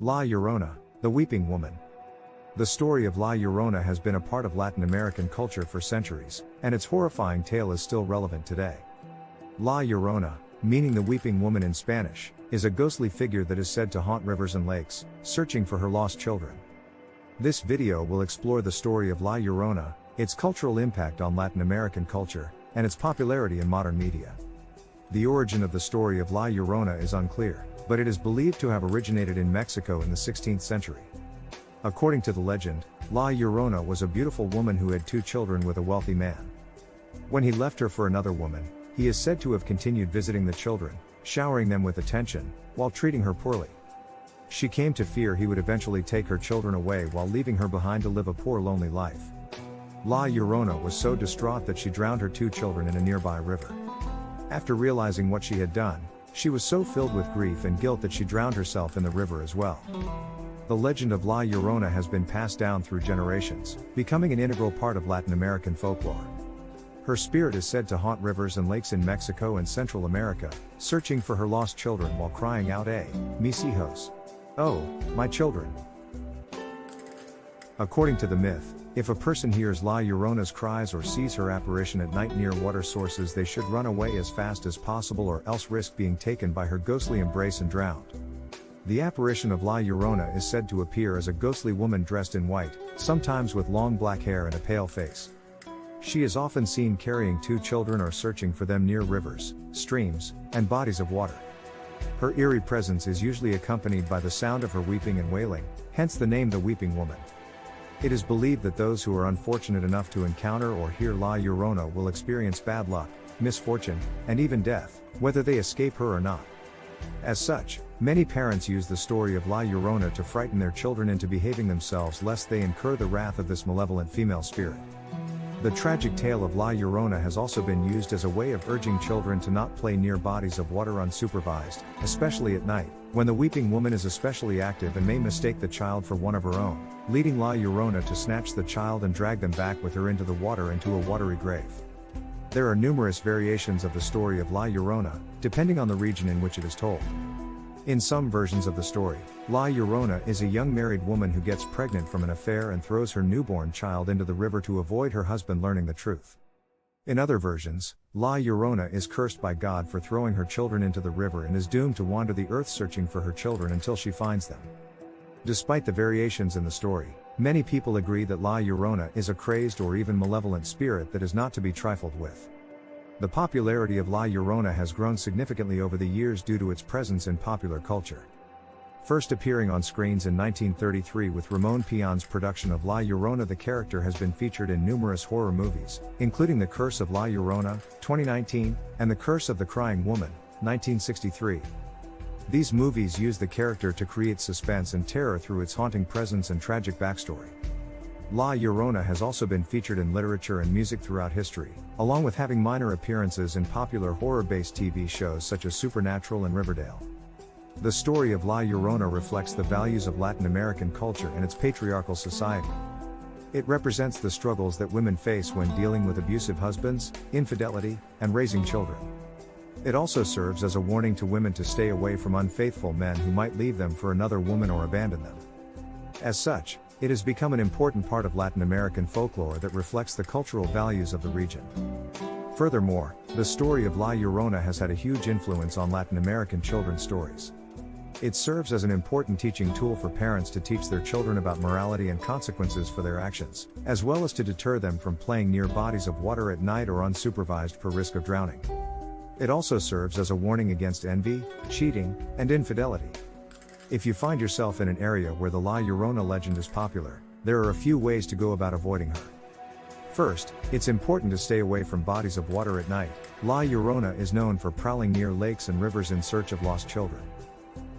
La Llorona, the Weeping Woman. The story of La Llorona has been a part of Latin American culture for centuries, and its horrifying tale is still relevant today. La Llorona, meaning the Weeping Woman in Spanish, is a ghostly figure that is said to haunt rivers and lakes, searching for her lost children. This video will explore the story of La Llorona, its cultural impact on Latin American culture, and its popularity in modern media. The origin of the story of La Llorona is unclear, but it is believed to have originated in Mexico in the 16th century. According to the legend, La Llorona was a beautiful woman who had 2 children with a wealthy man. When he left her for another woman, he is said to have continued visiting the children, showering them with attention, while treating her poorly. She came to fear he would eventually take her children away while leaving her behind to live a poor lonely life. La Llorona was so distraught that she drowned her 2 children in a nearby river. After realizing what she had done, she was so filled with grief and guilt that she drowned herself in the river as well. The legend of La Llorona has been passed down through generations, becoming an integral part of Latin American folklore. Her spirit is said to haunt rivers and lakes in Mexico and Central America, searching for her lost children while crying out, mis hijos. Oh, my children. According to the myth, if a person hears La Llorona's cries or sees her apparition at night near water sources, they should run away as fast as possible or else risk being taken by her ghostly embrace and drowned. The apparition of La Llorona is said to appear as a ghostly woman dressed in white, sometimes with long black hair and a pale face. She is often seen carrying 2 children or searching for them near rivers, streams, and bodies of water. Her eerie presence is usually accompanied by the sound of her weeping and wailing, hence the name the Weeping Woman. It is believed that those who are unfortunate enough to encounter or hear La Llorona will experience bad luck, misfortune, and even death, whether they escape her or not. As such, many parents use the story of La Llorona to frighten their children into behaving themselves lest they incur the wrath of this malevolent female spirit. The tragic tale of La Llorona has also been used as a way of urging children to not play near bodies of water unsupervised, especially at night, when the Weeping Woman is especially active and may mistake the child for one of her own, leading La Llorona to snatch the child and drag them back with her into the water into a watery grave. There are numerous variations of the story of La Llorona, depending on the region in which it is told. In some versions of the story, La Llorona is a young married woman who gets pregnant from an affair and throws her newborn child into the river to avoid her husband learning the truth. In other versions, La Llorona is cursed by God for throwing her children into the river and is doomed to wander the earth searching for her children until she finds them. Despite the variations in the story, many people agree that La Llorona is a crazed or even malevolent spirit that is not to be trifled with. The popularity of La Llorona has grown significantly over the years due to its presence in popular culture. First appearing on screens in 1933 with Ramon Peón's production of La Llorona, the character has been featured in numerous horror movies, including The Curse of La Llorona, 2019, and The Curse of the Crying Woman, 1963. These movies use the character to create suspense and terror through its haunting presence and tragic backstory. La Llorona has also been featured in literature and music throughout history, along with having minor appearances in popular horror-based TV shows such as Supernatural and Riverdale. The story of La Llorona reflects the values of Latin American culture and its patriarchal society. It represents the struggles that women face when dealing with abusive husbands, infidelity, and raising children. It also serves as a warning to women to stay away from unfaithful men who might leave them for another woman or abandon them. As such, it has become an important part of Latin American folklore that reflects the cultural values of the region. Furthermore, the story of La Llorona has had a huge influence on Latin American children's stories. It serves as an important teaching tool for parents to teach their children about morality and consequences for their actions, as well as to deter them from playing near bodies of water at night or unsupervised per risk of drowning. It also serves as a warning against envy, cheating, and infidelity. If you find yourself in an area where the La Llorona legend is popular, there are a few ways to go about avoiding her. First, it's important to stay away from bodies of water at night. La Llorona is known for prowling near lakes and rivers in search of lost children.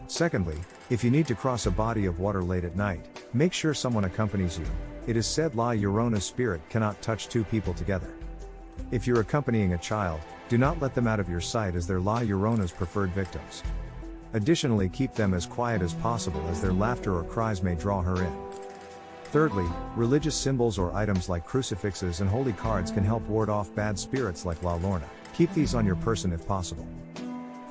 Secondly, if you need to cross a body of water late at night, make sure someone accompanies you. It is said La Llorona's spirit cannot touch 2 people together. If you're accompanying a child, do not let them out of your sight as they're La Llorona's preferred victims. Additionally, keep them as quiet as possible as their laughter or cries may draw her in. Thirdly, religious symbols or items like crucifixes and holy cards can help ward off bad spirits like La Llorona. Keep these on your person if possible.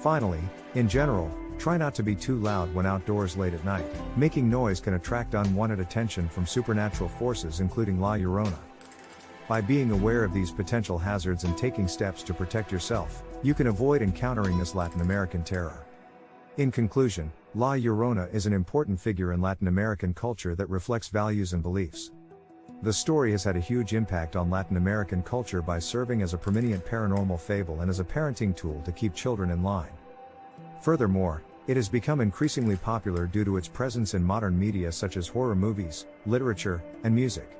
Finally, in general, Try not to be too loud when outdoors late at night. Making noise can attract unwanted attention from supernatural forces including La Llorona. By being aware of these potential hazards and taking steps to protect yourself, you can avoid encountering this Latin American terror. In conclusion, La Llorona is an important figure in Latin American culture that reflects values and beliefs. The story has had a huge impact on Latin American culture by serving as a preeminent paranormal fable and as a parenting tool to keep children in line. Furthermore, it has become increasingly popular due to its presence in modern media such as horror movies, literature, and music.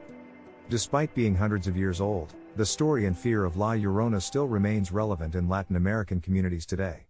Despite being hundreds of years old, the story and fear of La Llorona still remains relevant in Latin American communities today.